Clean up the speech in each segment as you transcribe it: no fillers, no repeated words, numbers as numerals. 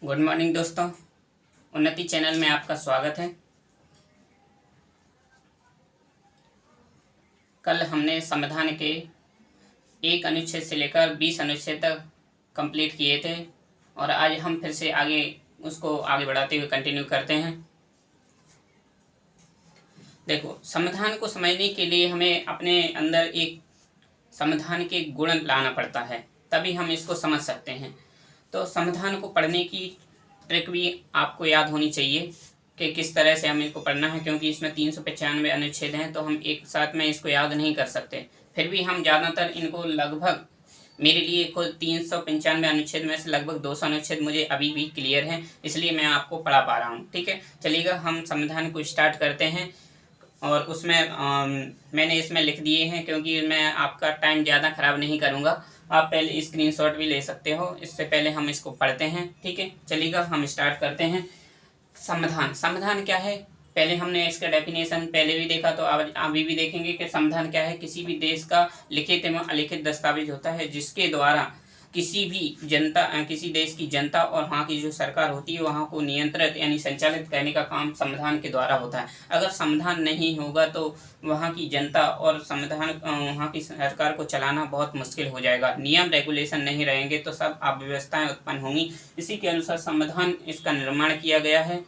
Good morning दोस्तों, उन्नति channel में आपका स्वागत है। कल हमने संविधान के 1 अनुच्छेद से लेकर 20 अनुच्छेद तक कंप्लीट किए थे और आज हम फिर से उसको आगे बढ़ाते हुए कंटिन्यू करते हैं। देखो, संविधान को समझने के लिए हमें अपने अंदर एक संविधान के गुण लाना पड़ता है, तभी हम इसको समझ सकते हैं। तो संविधान को पढ़ने की ट्रिक भी आपको याद होनी चाहिए कि किस तरह से हमें इसको पढ़ना है, क्योंकि इसमें 395 अनुच्छेद हैं, तो हम एक साथ में इसको याद नहीं कर सकते। फिर भी हम ज़्यादातर इनको लगभग, मेरे लिए खुद 395 अनुच्छेद में से लगभग 200 अनुच्छेद मुझे अभी भी क्लियर हैं, इसलिए मैं आपको पढ़ा पा रहा हूँ। ठीक है, चलिएगा हम संविधान को स्टार्ट करते हैं। और उसमें मैंने इसमें लिख दिए हैं, क्योंकि मैं आपका टाइम ज़्यादा ख़राब नहीं करूँगा। आप पहले स्क्रीनशॉट भी ले सकते हो। इससे पहले हम इसको पढ़ते हैं। ठीक है, चलिएगा हम स्टार्ट करते हैं। संविधान क्या है? पहले हमने इसका डेफिनेशन पहले भी देखा, तो अभी भी देखेंगे कि संविधान क्या है। किसी भी देश का लिखित एवं अलिखित दस्तावेज होता है, जिसके द्वारा किसी देश की जनता और वहाँ की जो सरकार होती है वहाँ को नियंत्रित यानी संचालित करने का काम संविधान के द्वारा होता है। अगर संविधान नहीं होगा तो वहाँ की जनता और वहाँ की सरकार को चलाना बहुत मुश्किल हो जाएगा। नियम रेगुलेशन नहीं रहेंगे तो सब अव्यवस्थाएं उत्पन्न होंगी। इसी के अनुसार संविधान इसका निर्माण किया गया है।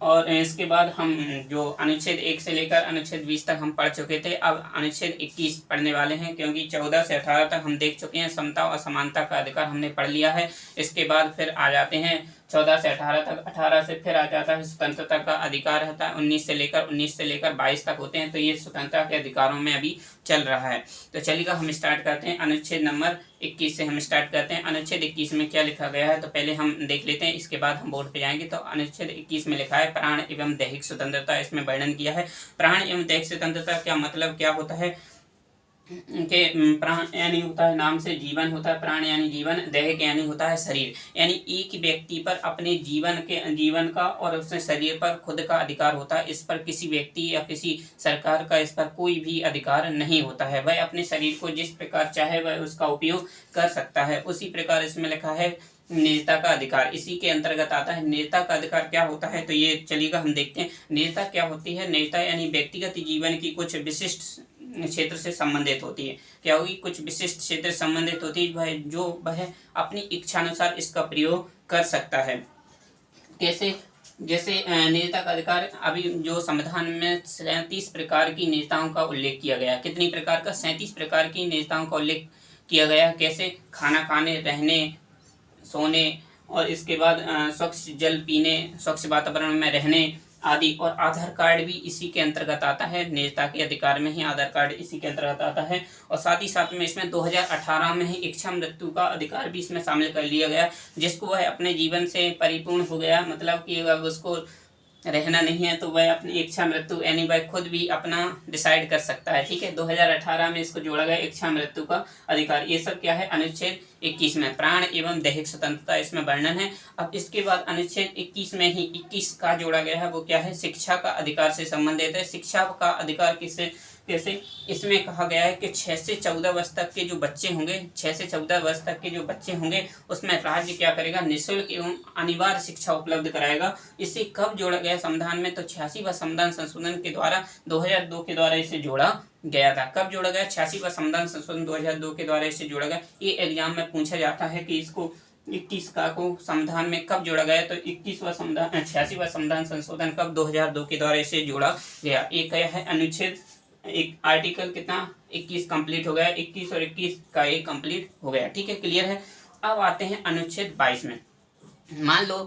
और इसके बाद हम जो अनुच्छेद 1 से लेकर अनुच्छेद 20 तक हम पढ़ चुके थे। अब अनुच्छेद 21 पढ़ने वाले हैं, क्योंकि 14 से 18 तक हम देख चुके हैं। समता और समानता का अधिकार हमने पढ़ लिया है। इसके बाद फिर आ जाते हैं 14 से 18 तक। 18 से फिर आ जाता है स्वतंत्रता का अधिकार रहता है। 19 से लेकर 22 तक होते हैं। तो ये स्वतंत्रता के अधिकारों में अभी चल रहा है। तो चलिएगा हम स्टार्ट करते हैं। अनुच्छेद नंबर 21 से हम स्टार्ट करते हैं। अनुच्छेद 21 में क्या लिखा गया है तो पहले हम देख लेते हैं, इसके बाद हम बोर्ड पे जाएंगे। तो अनुच्छेद 21 में लिखा है प्राण एवं दैहिक स्वतंत्रता। इसमें वर्णन किया है। प्राण एवं दैहिक स्वतंत्रता क्या मतलब क्या होता है कि प्राण यानी होता है, नाम से जीवन होता है। प्राण यानी जीवन, दैहिक यानी होता है शरीर, यानी एक व्यक्ति पर अपने जीवन का और उसके शरीर पर खुद का अधिकार होता है। इस पर किसी व्यक्ति या किसी सरकार का इस पर कोई भी अधिकार नहीं होता है। वह अपने शरीर को जिस प्रकार चाहे वह उसका उपयोग कर सकता है। उसी प्रकार इसमें लिखा है निजता का अधिकार, इसी के अंतर्गत आता है। निजता का अधिकार क्या होता है तो ये चलिएगा हम देखते हैं। निजता क्या होती है? निजता यानी व्यक्तिगत जीवन की कुछ विशिष्ट क्षेत्र से संबंधित होती है। क्या होगी? कुछ विशिष्ट क्षेत्र संबंधित होती है, वह अपनी इच्छानुसार इसका प्रयोग कर सकता है। कैसे? जैसे निजता का अधिकार, अभी जो संविधान में 37 प्रकार की निजताओं का उल्लेख किया गया। कितनी प्रकार का? 37 प्रकार की निजताओं का उल्लेख किया गया। कैसे? खाना खाने, रहने, सोने, और इसके बाद स्वच्छ जल पीने, स्वच्छ वातावरण में रहने आदि। और आधार कार्ड भी इसी के अंतर्गत आता है। निजता के अधिकार में ही आधार कार्ड इसी के अंतर्गत आता है। और साथ ही साथ में इसमें 2018 में ही इच्छा मृत्यु का अधिकार भी इसमें शामिल कर लिया गया, जिसको वह अपने जीवन से परिपूर्ण हो गया, मतलब कि अब उसको रहना नहीं है तो वह अपनी इच्छा मृत्यु यानी वह खुद भी अपना डिसाइड कर सकता है। ठीक है, 2018 में इसको जोड़ा गया इच्छा मृत्यु का अधिकार। ये सब क्या है? अनुच्छेद 21 में प्राण एवं दैहिक स्वतंत्रता इसमें वर्णन है। अब इसके बाद अनुच्छेद 21 में ही 21 का जोड़ा गया है, वो क्या है? शिक्षा का अधिकार से संबंधित है। शिक्षा का अधिकार कैसे? इसमें कहा गया है कि 6 से 14 वर्ष तक के जो बच्चे होंगे, 6 से 14 वर्ष तक के जो बच्चे होंगे, उसमें राज्य क्या करेगा? निःशुल्क एवं अनिवार्य शिक्षा उपलब्ध कराएगा। इसे कब जोड़ा गया संविधान में? तो 86वां संविधान संशोधन के द्वारा 2002 के द्वारा इसे जोड़ा गया था। कब जोड़ा गया? 86वां संविधान संशोधन 2002 के द्वारा इसे जोड़ा गया। ये एग्जाम में पूछा जाता है कि इसको 21 का को संविधान में कब जोड़ा गया। तो 86वां संविधान संशोधन कब? 2002 के द्वारा इसे जोड़ा गया। एक है अनुच्छेद, एक आर्टिकल कितना? 21 कंप्लीट हो गया। 21 और 21 का एक कंप्लीट हो गया। ठीक है, क्लियर है। अब आते हैं अनुच्छेद 22 में। मान लो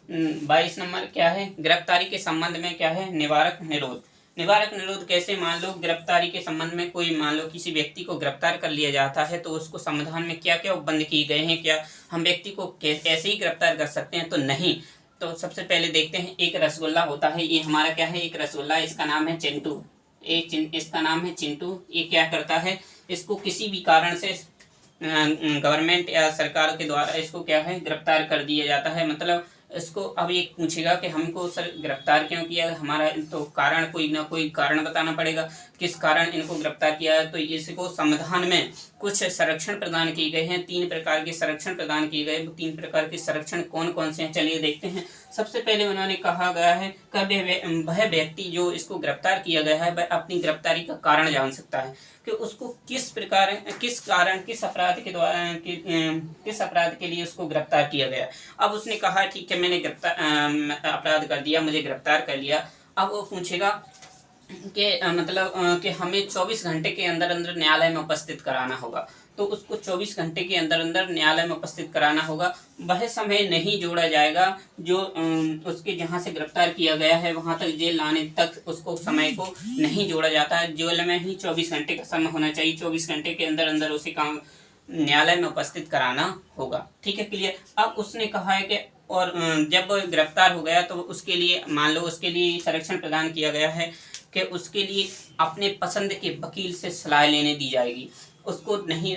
22 नंबर क्या है? गिरफ्तारी के संबंध में क्या है? निवारक निरोध। निवारक निरोध कैसे? मान लो गिरफ्तारी के संबंध में कोई, मान लो किसी व्यक्ति को गिरफ्तार कर लिया जाता है, तो उसको संविधान में क्या क्या उपबंध किए गए हैं? क्या हम व्यक्ति को ऐसे ही गिरफ्तार कर सकते हैं? तो नहीं। तो सबसे पहले देखते हैं, एक रसगुल्ला होता है। ये हमारा क्या है? एक रसगुल्ला, इसका नाम है चिंटू। इसका नाम है चिंटू। ये क्या करता है? इसको किसी भी कारण से गवर्नमेंट या सरकार के द्वारा इसको क्या है? गिरफ्तार कर दिया जाता है। मतलब इसको अब ये पूछेगा कि हमको सर गिरफ्तार क्यों किया, हमारा तो कारण, कोई ना कोई कारण बताना पड़ेगा किस कारण इनको गिरफ्तार किया है। तो इसको संविधान में कुछ संरक्षण प्रदान किए गए हैं, 3 प्रकार के संरक्षण प्रदान किए गए। 3 प्रकार के संरक्षण कौन कौन से हैं, चलिए देखते हैं। सबसे पहले उन्होंने कहा गया है कि वह व्यक्ति जो इसको गिरफ्तार किया गया है वह अपनी गिरफ्तारी का कारण जान सकता है कि उसको किस कारण किस अपराध के द्वारा किस अपराध के लिए उसको गिरफ्तार किया गया। अब उसने कहा ठीक है मैंने अपराध कर दिया, मुझे गिरफ्तार कर लिया। अब वो पूछेगा कि कि हमें 24 घंटे के अंदर अंदर न्यायालय में उपस्थित कराना होगा। तो उसको 24 घंटे के अंदर अंदर न्यायालय में उपस्थित कराना होगा। वह समय नहीं जोड़ा जाएगा जो उसके जहाँ से गिरफ्तार किया गया है वहाँ तक जेल लाने तक उसको समय को नहीं जोड़ा जाता है। जेल में ही 24 घंटे का समय होना चाहिए। 24 घंटे के अंदर अंदर उसे काम न्यायालय में उपस्थित कराना होगा। ठीक है, क्लियर। अब उसने कहा है कि और जब गिरफ्तार हो गया तो उसके लिए मान लो उसके लिए संरक्षण प्रदान किया गया है कि उसके लिए अपने पसंद के वकील से सलाह लेने दी जाएगी। उसको नहीं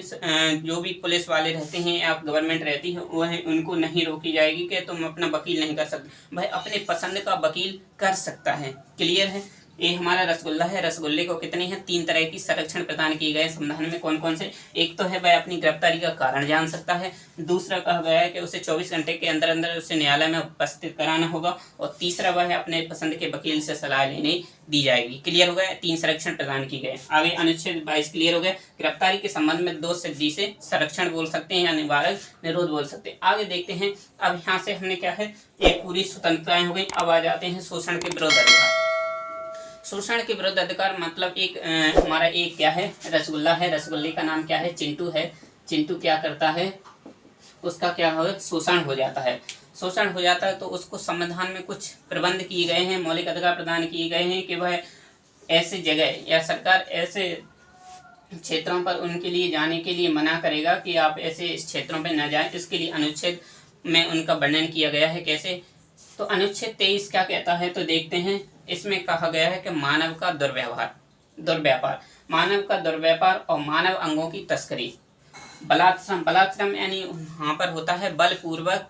जो भी पुलिस वाले रहते हैं या गवर्नमेंट रहती है वह उनको नहीं रोकी जाएगी कि तुम अपना वकील नहीं कर सकते, भाई अपने पसंद का वकील कर सकता है। क्लियर है। ये हमारा रसगुल्ला है। रसगुल्ले को कितने हैं, 3 तरह की संरक्षण प्रदान किए गए संविधान में। कौन कौन से, एक तो है वह अपनी गिरफ्तारी का कारण जान सकता है, दूसरा कहा गया है कि उसे 24 घंटे के अंदर अंदर उसे न्यायालय में उपस्थित कराना होगा, और तीसरा वह अपने पसंद के वकील से सलाह लेने दी जाएगी। क्लियर हो गया, 3 संरक्षण प्रदान किए गए। आगे अनुच्छेद 22 क्लियर हो गया। गिरफ्तारी के संबंध में 2 से से संरक्षण बोल सकते हैं या निवारक निरोध बोल सकते हैं। आगे देखते हैं। अब यहाँ से हमने क्या है, एक पूरी स्वतंत्रताएं हो गई। अब आ जाते हैं शोषण के विरुद्ध अधिकार। शोषण के विरुद्ध अधिकार मतलब एक हमारा एक क्या है, रसगुल्ला है। रसगुल्ले का नाम क्या है, चिंटू है। चिंटू क्या करता है, उसका क्या है, शोषण हो जाता है। शोषण हो जाता है तो उसको संविधान में कुछ प्रबंध किए गए हैं, मौलिक अधिकार प्रदान किए गए हैं कि वह ऐसे जगह या सरकार ऐसे क्षेत्रों पर उनके लिए जाने के लिए मना करेगा कि आप ऐसे इस क्षेत्रों पर न जाएं। इसके लिए अनुच्छेद में उनका वर्णन किया गया है। कैसे, तो अनुच्छेद 23 क्या कहता है, तो देखते हैं। इसमें कहा गया है कि मानव का दुर्व्यापार, मानव का दुर्व्यापार और मानव अंगों की तस्करी, बलात्श्रम यानी यहाँ पर होता है बलपूर्वक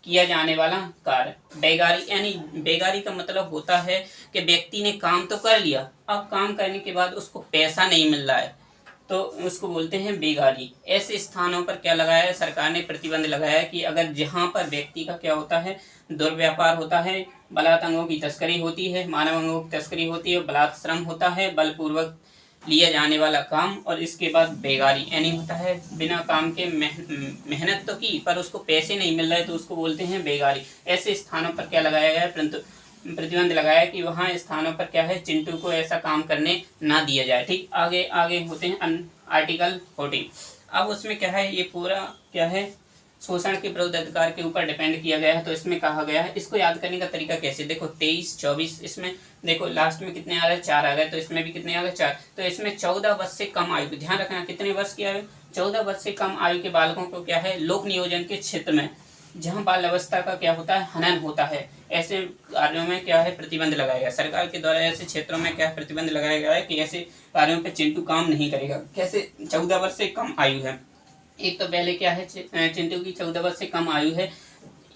किया जाने वाला कार्य। बेगारी यानी बेगारी का मतलब होता है कि व्यक्ति ने काम तो कर लिया, अब काम करने के बाद उसको पैसा नहीं मिल रहा है तो उसको बोलते हैं बेगारी। ऐसे स्थानों पर क्या लगाया है, सरकार ने प्रतिबंध लगाया है कि अगर जहाँ पर व्यक्ति का क्या होता है, दुर्व्यापार होता है, बलात्कारों की तस्करी होती है, मानव अंगों की तस्करी होती है, बलात्श्रम होता है, बलपूर्वक लिया जाने वाला काम, और इसके बाद बेगारी यानी होता है बिना काम के मेहनत तो की पर उसको पैसे नहीं मिल रहे तो उसको बोलते हैं बेगारी। ऐसे स्थानों पर क्या लगाया गया है, परंतु प्रतिबंध लगाया कि वहाँ स्थानों पर क्या है, चिंटू को ऐसा काम करने ना दिया जाए। ठीक, आगे आगे होते हैं आर्टिकल 14। अब उसमें क्या है, ये पूरा क्या है, शोषण के विरुद्ध अधिकार के ऊपर डिपेंड किया गया है। तो इसमें कहा गया है, इसको याद करने का तरीका कैसे, देखो 23, 24, इसमें देखो लास्ट में कितने आ रहे, 4 आ गए, तो इसमें भी कितने आ गए, 4। तो इसमें 14 वर्ष से कम आयु, ध्यान रखना कितने वर्ष की आयु, 14 वर्ष से कम आयु के बालकों को क्या है, लोक नियोजन के क्षेत्र में जहाँ बाल अवस्था का क्या होता है, हनन होता है, ऐसे कार्यों में क्या है, प्रतिबंध लगाया गया। सरकार के द्वारा ऐसे क्षेत्रों में क्या प्रतिबंध लगाया गया है कि ऐसे कार्यों पर चिंटू काम नहीं करेगा। कैसे, 14 वर्ष से कम आयु है। एक तो पहले क्या है, चिंटू की 14 वर्ष से कम आयु है,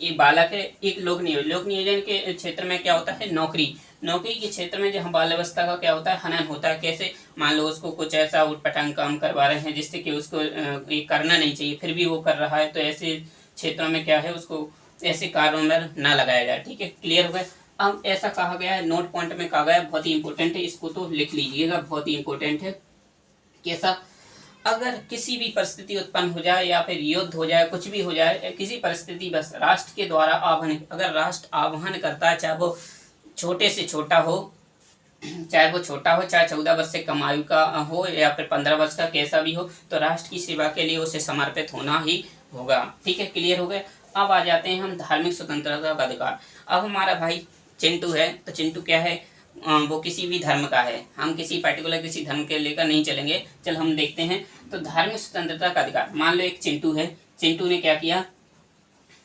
ये बालक है। एक लोक नियोजन के क्षेत्र में क्या होता है, नौकरी के क्षेत्र में जहाँ बाल अवस्था का क्या होता है, हनन होता है। कैसे, मान लो उसको कुछ ऐसा उटपटांग काम करवा रहे हैं जिससे कि उसको ये करना नहीं चाहिए फिर भी वो कर रहा है, तो ऐसे क्षेत्रों में क्या है, उसको ऐसे कार्यों में ना लगाया जाए। ठीक है, क्लियर हो गया। अब ऐसा कहा गया है, नोट पॉइंट में कहा गया है, बहुत ही इंपॉर्टेंट है, इसको तो लिख लीजिएगा, बहुत ही इंपॉर्टेंट है। कैसा, अगर किसी भी परिस्थिति उत्पन्न हो जाए या फिर युद्ध हो जाए, कुछ भी हो जाए, किसी परिस्थिति बस राष्ट्र के द्वारा आह्वान, अगर राष्ट्र आह्वान करता है, चाहे वो छोटे से छोटा हो, चाहे 14 वर्ष से कम आयु का हो या फिर 15 वर्ष का, कैसा भी हो, तो राष्ट्र की सेवा के लिए उसे समर्पित होना ही होगा। ठीक है, क्लियर हो गया। अब आ जाते हैं हम धार्मिक स्वतंत्रता का अधिकार। अब हमारा भाई चिंटू है, तो चिंटू क्या है, वो किसी भी धर्म का है, हम किसी पर्टिकुलर किसी धर्म के लेकर नहीं चलेंगे। चल हम देखते हैं। तो धार्मिक स्वतंत्रता का अधिकार, मान लो एक चिंटू है, चिंटू ने क्या किया,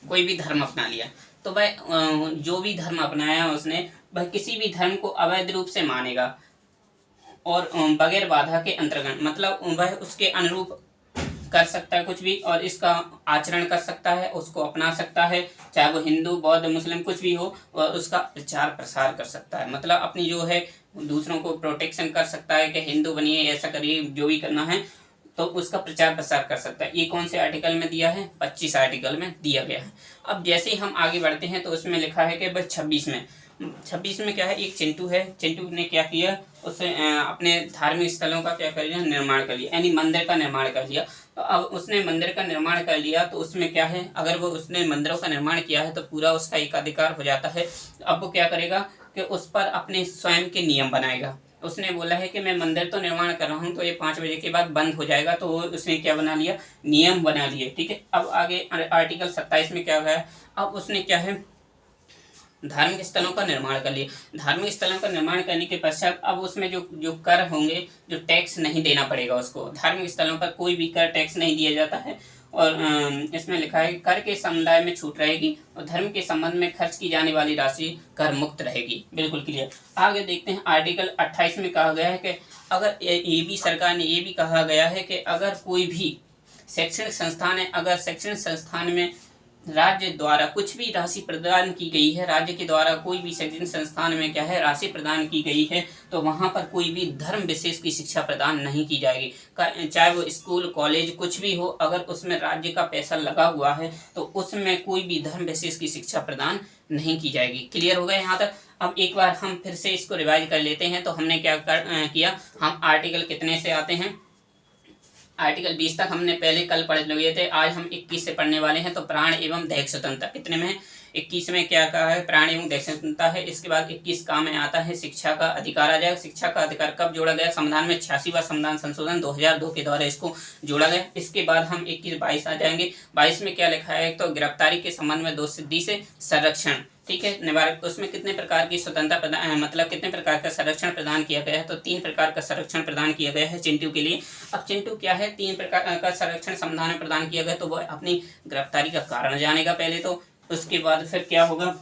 कोई भी धर्म अपना लिया, तो वह जो भी धर्म अपनाया उसने, वह किसी भी धर्म को अवैध रूप से मानेगा और बगैर बाधा के अंतर्गत, मतलब वह उसके अनुरूप कर सकता है कुछ भी, और इसका आचरण कर सकता है, उसको अपना सकता है, चाहे वो हिंदू बौद्ध मुस्लिम कुछ भी हो, और उसका प्रचार प्रसार कर सकता है। मतलब अपनी जो है दूसरों को प्रोटेक्शन कर सकता है कि हिंदू बनिए, ऐसा करिए, जो भी करना है, तो उसका प्रचार प्रसार कर सकता है। ये कौन से आर्टिकल में दिया है? 25 आर्टिकल में दिया गया है। अब जैसे ही हम आगे बढ़ते हैं तो उसमें लिखा है कि बस 26 में क्या है, एक चिंटू है, चिंटू ने क्या किया, उसने अपने धार्मिक स्थलों का क्या कर लिया, निर्माण कर लिया, यानी मंदिर का निर्माण कर लिया। तो अब उसने मंदिर का निर्माण कर लिया तो उसमें क्या है, अगर वो उसने मंदिरों का निर्माण किया है तो पूरा उसका एकाधिकार हो जाता है। अब वो क्या करेगा कि उस पर अपने स्वयं के नियम बनाएगा। उसने बोला है कि मैं मंदिर तो निर्माण कर रहा हूँ, तो ये 5 बजे के बाद बंद हो जाएगा, तो उसने क्या बना लिया, नियम बना लिए। ठीक है, अब आगे आर्टिकल 27 में क्या है, अब उसने क्या है, धार्मिक स्थलों का निर्माण कर लिया। धार्मिक स्थलों का निर्माण करने के पश्चात अब उसमें जो जो कर होंगे, जो टैक्स नहीं देना पड़ेगा उसको। धार्मिक स्थलों पर कोई भी कर टैक्स नहीं दिया जाता है। और इसमें लिखा है कर के समुदाय में छूट रहेगी और धर्म के संबंध में खर्च की जाने वाली राशि कर मुक्त रहेगी। बिल्कुल क्लियर। आगे देखते हैं, आर्टिकल 28 में कहा गया है कि अगर ये भी सरकार ने ये भी कहा गया है कि अगर कोई भी शैक्षणिक संस्थान है, अगर शैक्षणिक संस्थान में राज्य द्वारा कुछ भी राशि प्रदान की गई है, राज्य के द्वारा कोई भी शैक्षणिक संस्थान में क्या है, राशि प्रदान की गई है, तो वहां पर कोई भी धर्म विशेष की शिक्षा प्रदान नहीं की जाएगी। चाहे वो स्कूल कॉलेज कुछ भी हो, अगर उसमें राज्य का पैसा लगा हुआ है तो उसमें कोई भी धर्म विशेष की शिक्षा प्रदान नहीं की जाएगी। क्लियर हो गया यहाँ तक? अब एक बार हम फिर से इसको रिवाइज कर लेते हैं। तो हमने क्या किया, हम आर्टिकल कितने से आते हैं, आर्टिकल 20 तक हमने पहले कल पढ़ लिए थे। आज हम 21 से पढ़ने वाले हैं। तो प्राण एवं दैहिक स्वतंत्रता कितने में है, 21 में क्या कहा है, प्राण एवं दैहिक स्वतंत्रता है। इसके बाद 21 का में आता है शिक्षा का अधिकार आ जाएगा। शिक्षा का अधिकार कब जोड़ा गया, संविधान में 86वां संविधान संशोधन 2002 के द्वारा इसको जोड़ा गया। इसके बाद हम 21-22 आ जाएंगे। 22 में क्या लिखा है, तो गिरफ्तारी के संबंध में दोषसिद्धि से संरक्षण, ठीक है, निवारक। उसमें कितने प्रकार की स्वतंत्रता मतलब कितने प्रकार का संरक्षण प्रदान किया गया है, तो 3 प्रकार का संरक्षण प्रदान किया गया है चिंटू के लिए। अब चिंटू क्या है, 3 प्रकार का संरक्षण संविधान में प्रदान किया गया, तो वो अपनी गिरफ्तारी का कारण जानेगा पहले तो। उसके बाद फिर क्या होगा,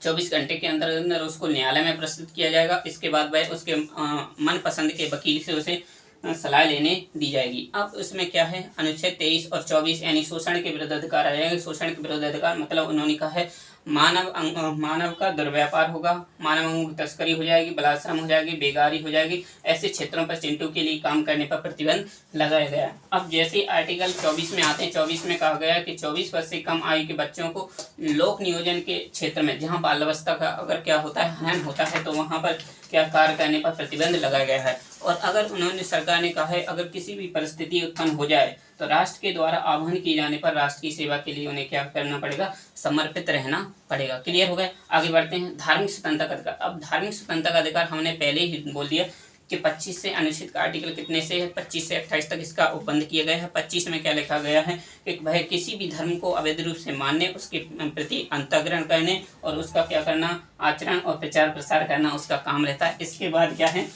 24 घंटे के अंदर अंदर उसको न्यायालय में प्रस्तुत किया जाएगा। इसके बाद वह उसके मनपसंद के वकील से उसे सलाह लेने दी जाएगी। अब उसमें क्या है, अनुच्छेद 23 और 24 यानी शोषण के विरुद्ध अधिकार आ जाएंगे। शोषण के विरुद्ध अधिकार मतलब उन्होंने कहा है मानव का दुर्व्यापार होगा, मानव अंगों की तस्करी हो जाएगी, बलात्श्रम हो जाएगी, बेगारी हो जाएगी। ऐसे क्षेत्रों पर चिंटू के लिए काम करने पर प्रतिबंध लगाया गया। अब जैसे आर्टिकल 24 में आते हैं, 24 में कहा गया कि 24 वर्ष से कम आयु के बच्चों को लोक नियोजन के क्षेत्र में, जहाँ बाल अवस्था का अगर क्या होता है, हनन होता है, तो वहाँ पर क्या कार्य करने पर प्रतिबंध लगाया गया है। और अगर उन्होंने, सरकार ने कहा है, अगर किसी भी परिस्थिति उत्पन्न हो जाए तो राष्ट्र के द्वारा आह्वान किए जाने पर राष्ट्र की सेवा के लिए उन्हें क्या करना पड़ेगा, समर्पित रहना पड़ेगा। क्लियर हो गया? आगे बढ़ते हैं, धार्मिक स्वतंत्रता का अधिकार। अब धार्मिक स्वतंत्रता का अधिकार हमने पहले ही बोल दिया कि 25 से अनुच्छेद का आर्टिकल कितने से है, 25 से 28 तक इसका उपबंध किया गया है। 25 में क्या लिखा गया है कि वह किसी भी धर्म को अवैध रूप से मानने, उसके प्रति अंतःग्रहण करने और उसका क्या करना, आचरण और प्रचार प्रसार करना उसका काम रहता है। इसके बाद क्या है,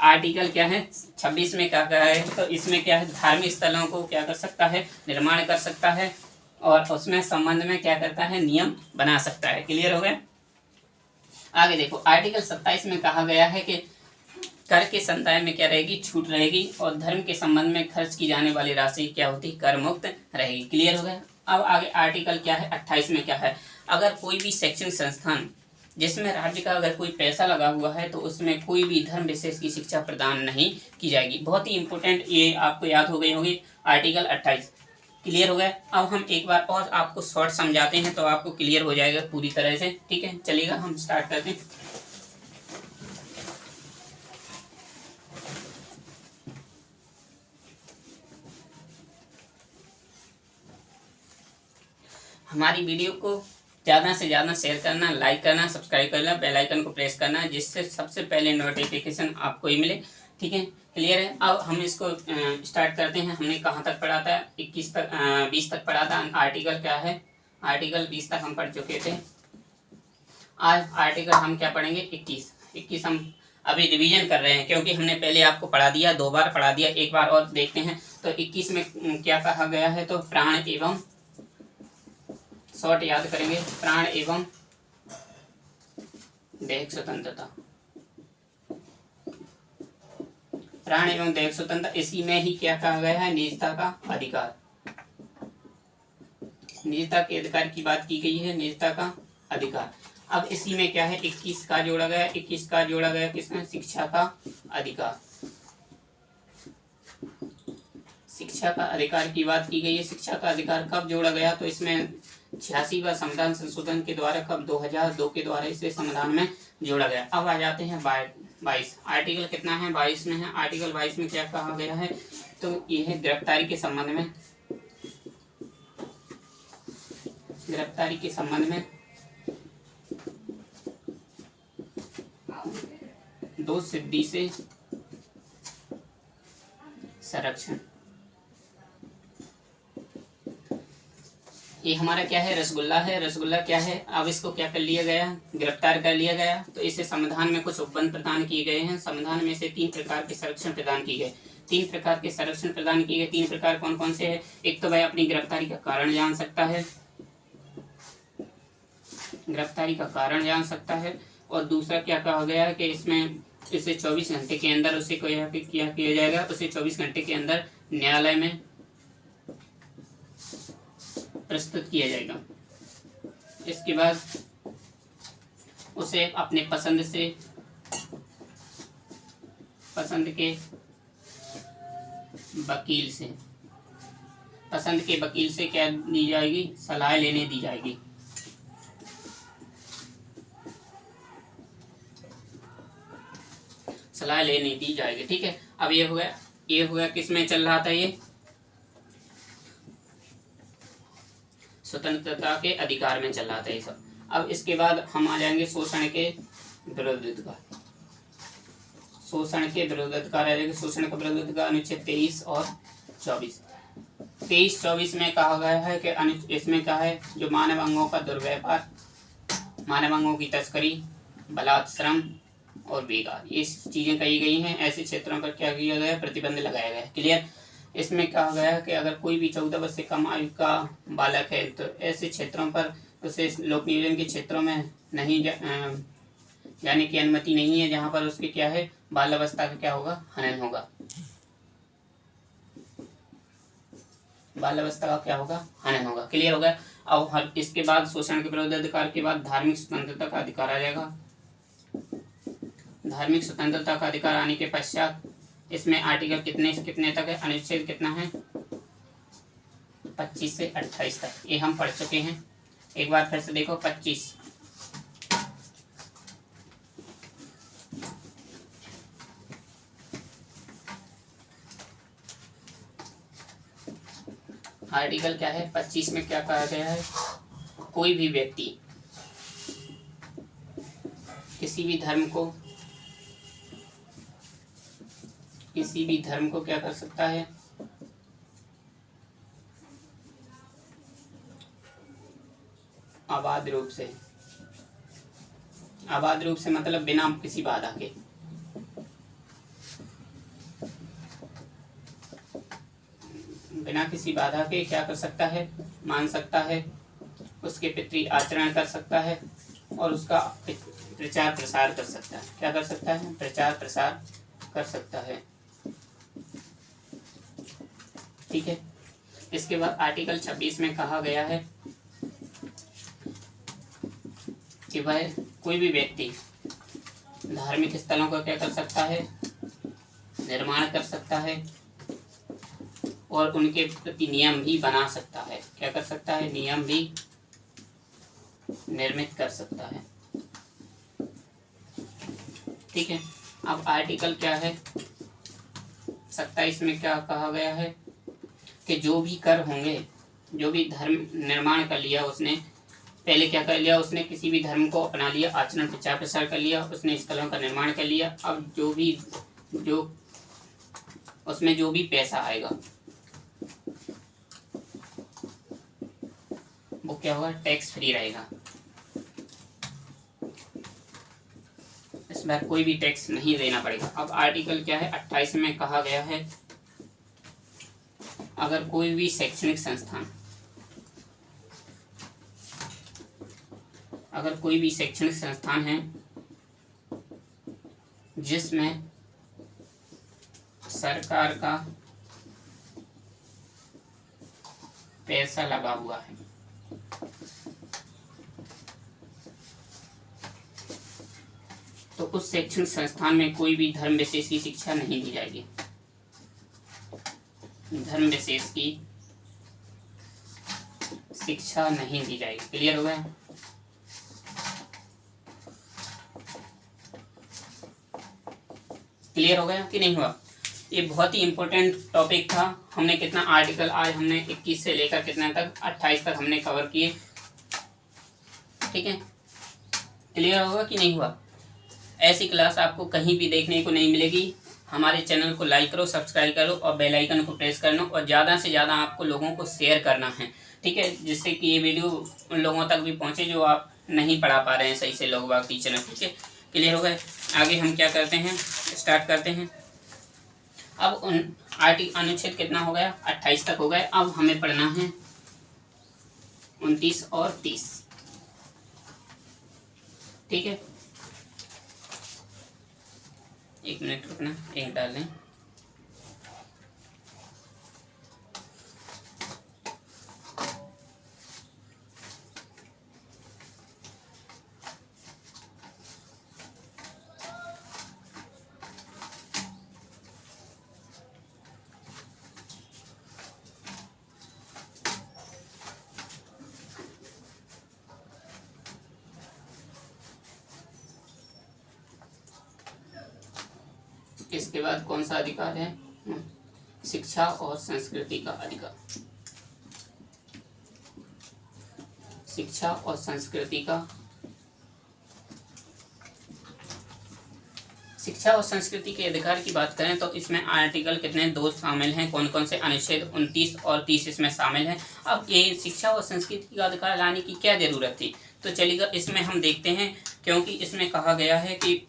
आर्टिकल क्या है 26 में क्या कहा है, तो इसमें क्या है, धार्मिक स्थलों को क्या कर सकता है, निर्माण कर सकता है और उसमें संबंध में क्या करता है, नियम बना सकता है। क्लियर हो गया? आगे देखो, आर्टिकल 27 में कहा गया है कि कर के संदाय में क्या रहेगी, छूट रहेगी और धर्म के संबंध में खर्च की जाने वाली राशि क्या होती, कर मुक्त रहेगी। क्लियर हो गया? अब आगे आर्टिकल क्या है 28 में क्या है, अगर कोई भी शैक्षणिक संस्थान जिसमें राज्य का अगर कोई पैसा लगा हुआ है तो उसमें कोई भी धर्म विशेष की शिक्षा प्रदान नहीं की जाएगी। बहुत ही इंपॉर्टेंट, ये आपको याद हो गई होगी आर्टिकल 28। क्लियर हो गया? अब हम एक बार और आपको शॉर्ट समझाते हैं तो आपको क्लियर हो जाएगा पूरी तरह से। ठीक है, चलिएगा हम स्टार्ट करते हैं। हमारी वीडियो को ज़्यादा से ज़्यादा शेयर करना, लाइक करना, सब्सक्राइब करना, बेल आइकन को प्रेस करना, जिससे सबसे पहले नोटिफिकेशन आपको ही मिले। ठीक है, क्लियर है? अब हम इसको स्टार्ट करते हैं। हमने कहाँ तक पढ़ा था, 21 तक 20 तक पढ़ा था। आर्टिकल क्या है, आर्टिकल 20 तक हम पढ़ चुके थे। आज आर्टिकल हम क्या पढ़ेंगे, 21 हम अभी रिवीजन कर रहे हैं क्योंकि हमने पहले आपको पढ़ा दिया, 2 बार पढ़ा दिया, एक बार और देखते हैं। तो 21 में क्या कहा गया है, तो प्राण एवं, शॉर्ट याद करेंगे, प्राण एवं दैहिक स्वतंत्रता। प्राण एवं दैहिक स्वतंत्रता, इसी में ही क्या कहा गया है, निजता का अधिकार। निजता के अधिकार की बात की गई है, निजता का अधिकार। अब इसी में क्या है, 21 का जोड़ा गया, 21 का जोड़ा गया किसमें, शिक्षा का अधिकार। शिक्षा का अधिकार की बात की गई है। शिक्षा का अधिकार कब जोड़ा गया, तो इसमें 86वां संविधान संशोधन के द्वारा, कब, 2002 के द्वारा इसे संविधान में जोड़ा गया। अब आ जाते हैं 22, आर्टिकल कितना है, 22 में है। आर्टिकल 22 में क्या कहा गया है, तो यह है गिरफ्तारी के संबंध में, गिरफ्तारी के संबंध में दोष सिद्धि से संरक्षण। ये हमारा क्या है, रसगुल्ला है। रसगुल्ला क्या है, अब इसको क्या कर लिया गया, गिरफ्तार कर लिया गया। तो इसे संविधान में कुछ उपबंध प्रदान किए गए हैं। संविधान में से 3 प्रकार के संरक्षण प्रदान किए गए, 3 प्रकार के संरक्षण प्रदान किए गए। 3 प्रकार कौन कौन से है, एक तो भाई अपनी गिरफ्तारी का कारण जान सकता है, गिरफ्तारी का कारण जान सकता है। और दूसरा क्या कहा गया है कि इसमें इसे 24 घंटे के अंदर उसे क्या किया जाएगा, उसे 24 घंटे के अंदर न्यायालय में प्रस्तुत किया जाएगा। इसके बाद उसे अपने पसंद के वकील से क्या दी जाएगी, सलाह लेने दी जाएगी। सलाह लेने दी जाएगी, ठीक है। अब ये हो गया किस में चल रहा था, ये स्वतंत्रता के अधिकार में चल रहा था ये सब। अब इसके बाद हम आ जाएंगे शोषण के विरुद्ध अधिकार। शोषण के विरुद्ध अधिकार आ जाएंगे। शोषण के विरुद्ध अधिकार अनुच्छेद 23 और 24। 23-24 में कहा गया है कि इसमें क्या है, जो मानव अंगों का दुर्व्यवहार, मानव अंगों की तस्करी, बलात्श्रम और बेगार, ये चीजें कही गई हैं। ऐसे क्षेत्रों पर क्या किया गया, प्रतिबंध लगाया गया है। क्लियर। इसमें कहा गया है कि अगर कोई भी 14 वर्ष से कम आयु का बालक है तो ऐसे क्षेत्रों पर उसे लोक नियोजन के क्षेत्रों में नहीं जाने की अनुमति नहीं है, जहां पर उसके क्या है, बाल अवस्था का क्या होगा, हनन होगा। बाल अवस्था का क्या होगा, हनन होगा। क्लियर होगा। अब इसके बाद शोषण के विरुद्ध अधिकार के बाद धार्मिक स्वतंत्रता का अधिकार आ जाएगा। धार्मिक स्वतंत्रता का अधिकार आने के पश्चात इसमें आर्टिकल कितने से कितने तक है, अनुच्छेद कितना है, 25 से 28 तक। ये हम पढ़ चुके हैं, एक बार फिर से देखो। 25 आर्टिकल क्या है, 25 में क्या कहा गया है, कोई भी व्यक्ति किसी भी धर्म को क्या कर सकता है, आबाद रूप से मतलब बिना किसी बाधा के, बिना किसी बाधा के क्या कर सकता है, मान सकता है, उसके पितृ आचरण कर सकता है और उसका प्रचार प्रसार कर सकता है। क्या कर सकता है, प्रचार प्रसार कर सकता है। ठीक है। इसके बाद आर्टिकल 26 में कहा गया है कि वह कोई भी व्यक्ति धार्मिक स्थलों का क्या कर सकता है, निर्माण कर सकता है और उनके प्रति नियम भी बना सकता है। क्या कर सकता है, नियम भी निर्मित कर सकता है। ठीक है। अब आर्टिकल क्या है, 27 में क्या कहा गया है कि जो भी कर होंगे, जो भी धर्म निर्माण कर लिया उसने, पहले क्या कर लिया उसने, किसी भी धर्म को अपना लिया, आचरण प्रचार प्रसार कर लिया, उसने स्थलों का निर्माण कर लिया। अब जो उसमें जो भी पैसा आएगा वो क्या होगा, टैक्स फ्री रहेगा। इस बार कोई भी टैक्स नहीं देना पड़ेगा। अब आर्टिकल क्या है, 28 में कहा गया है अगर कोई भी शैक्षणिक संस्थान है जिसमें सरकार का पैसा लगा हुआ है। तो उस शैक्षणिक संस्थान में कोई भी धर्म विशेष की शिक्षा नहीं दी जाएगी। धर्म विशेष की शिक्षा नहीं दी जाएगी। क्लियर हो गया? क्लियर हो गया कि नहीं हुआ? ये बहुत ही इंपॉर्टेंट टॉपिक था। हमने कितना आर्टिकल आज हमने 21 से लेकर कितना तक 28 तक हमने कवर किए। ठीक है, क्लियर होगा कि नहीं हुआ? ऐसी क्लास आपको कहीं भी देखने को नहीं मिलेगी। हमारे चैनल को लाइक करो, सब्सक्राइब करो और बेल आइकन को प्रेस करना, और ज़्यादा से ज़्यादा आपको लोगों को शेयर करना है। ठीक है, जिससे कि ये वीडियो उन लोगों तक भी पहुँचे जो आप नहीं पढ़ा पा रहे हैं सही से, लोग बाग टीचर हैं। ठीक है, क्लियर हो गए? आगे हम क्या करते हैं, स्टार्ट करते हैं। अब अनुच्छेद कितना हो गया? 28 तक हो गए। अब हमें पढ़ना है 29 और 30। ठीक है, एक मिनट रुकना, एक डाल लें। इसके बाद कौन सा अधिकार है? शिक्षा और संस्कृति का अधिकार। शिक्षा और संस्कृति का, शिक्षा और संस्कृति के अधिकार की बात करें तो इसमें आर्टिकल कितने? 2 शामिल हैं। कौन कौन से? अनुच्छेद 29 और 30 इसमें शामिल हैं। अब ये शिक्षा और संस्कृति का अधिकार लाने की क्या जरूरत थी? तो चलिएगा इसमें हम देखते हैं, क्योंकि इसमें कहा गया है कि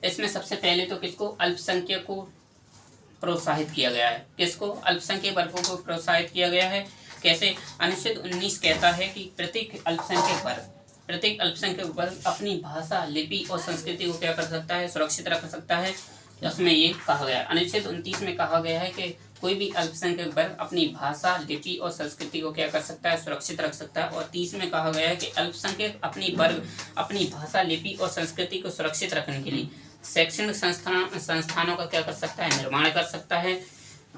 इसमें सबसे पहले तो किसको? अल्पसंख्यक को प्रोत्साहित किया गया है। किसको? अल्पसंख्यक वर्गों को प्रोत्साहित किया गया है। कैसे? अनुच्छेद 19 कहता है कि प्रत्येक अल्पसंख्यक वर्ग अपनी भाषा, लिपि और संस्कृति को क्या कर सकता है? सुरक्षित रख सकता है। उसमें ये कहा गया है। अनुच्छेद 29 में कहा गया है कि कोई भी अल्पसंख्यक वर्ग अपनी भाषा, लिपि और संस्कृति को क्या कर सकता है? सुरक्षित रख सकता है। और 30 में कहा गया है कि अल्पसंख्यक अपनी भाषा, लिपि और संस्कृति को सुरक्षित रखने के लिए शैक्षणिक संस्थानों का क्या कर सकता है? निर्माण कर सकता है।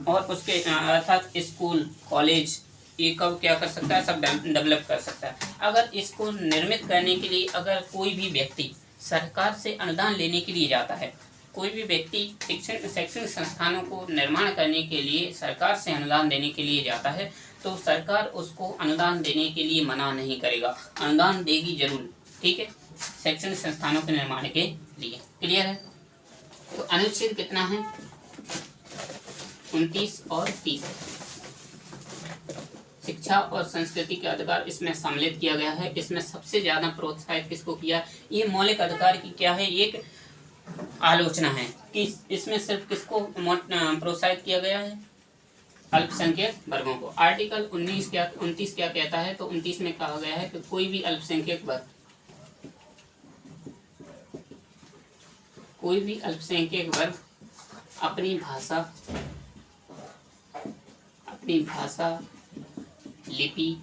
और उसके अर्थात स्कूल, कॉलेज, ये कब क्या कर सकता है? सब डेवलप कर सकता है। अगर इसको निर्मित करने के लिए अगर कोई भी व्यक्ति सरकार से अनुदान लेने के लिए जाता है, कोई भी व्यक्ति शैक्षणिक संस्थानों को निर्माण करने के लिए सरकार से अनुदान देने के लिए जाता है, तो सरकार उसको अनुदान देने के लिए मना नहीं करेगा, अनुदान देगी जरूर। ठीक है, शैक्षणिक संस्थानों के निर्माण के लिए। क्लियर है? तो अनुच्छेद कितना है? 29 और 30। शिक्षा और संस्कृति के अधिकार इसमें सम्मिलित किया गया है। इसमें सबसे ज्यादा प्रोत्साहित किसको किया? ये मौलिक अधिकार की क्या है? एक आलोचना है कि इसमें सिर्फ किसको प्रोत्साहित किया गया है? अल्पसंख्यक वर्गों को। आर्टिकल 29 क्या कहता है? तो 29 में कहा गया है कि कोई भी अल्पसंख्यक वर्ग अपनी भाषा, लिपि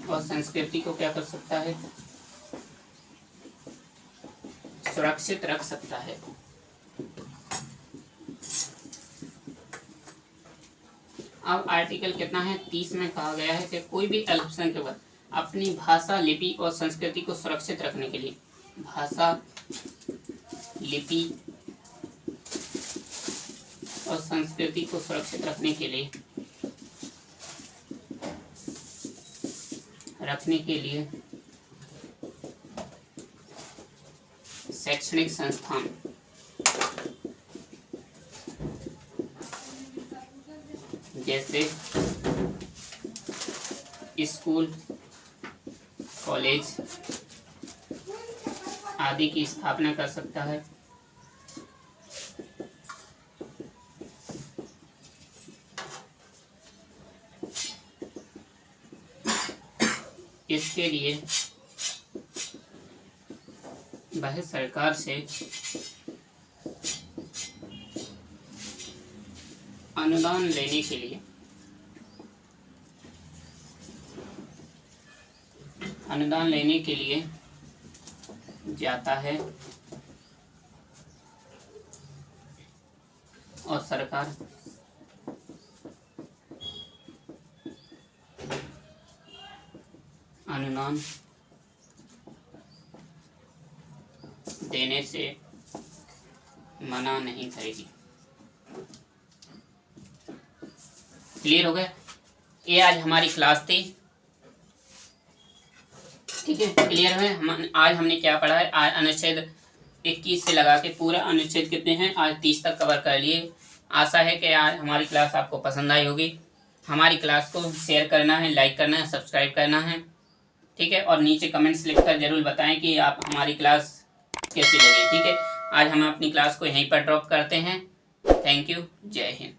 और संस्कृति को क्या कर सकता है? सुरक्षित रख सकता है। अब आर्टिकल कितना है? 30 में कहा गया है कि कोई भी अल्पसंख्यक वर्ग अपनी भाषा, लिपि और संस्कृति को सुरक्षित रखने के लिए, भाषा, लिपि और संस्कृति को सुरक्षित रखने के लिए शैक्षणिक संस्थान जैसे स्कूल, कॉलेज आदि की स्थापना कर सकता है। इसके लिए वह सरकार से अनुदान लेने के लिए जाता है और सरकार अनुदान देने से मना नहीं करेगी। क्लियर हो गया? ये आज हमारी क्लास थी। ठीक है, क्लियर है? आज हमने क्या पढ़ा है? आज अनुच्छेद 21 से लगा के पूरा अनुच्छेद कितने हैं आज 30 तक कवर कर लिए। आशा है कि आज हमारी क्लास आपको पसंद आई होगी। हमारी क्लास को शेयर करना है, लाइक करना है, सब्सक्राइब करना है। ठीक है, और नीचे कमेंट्स लिखकर जरूर बताएं कि आप हमारी क्लास कैसी लगी। ठीक है, आज हम अपनी क्लास को यहीं पर ड्रॉप करते हैं। थैंक यू, जय हिंद।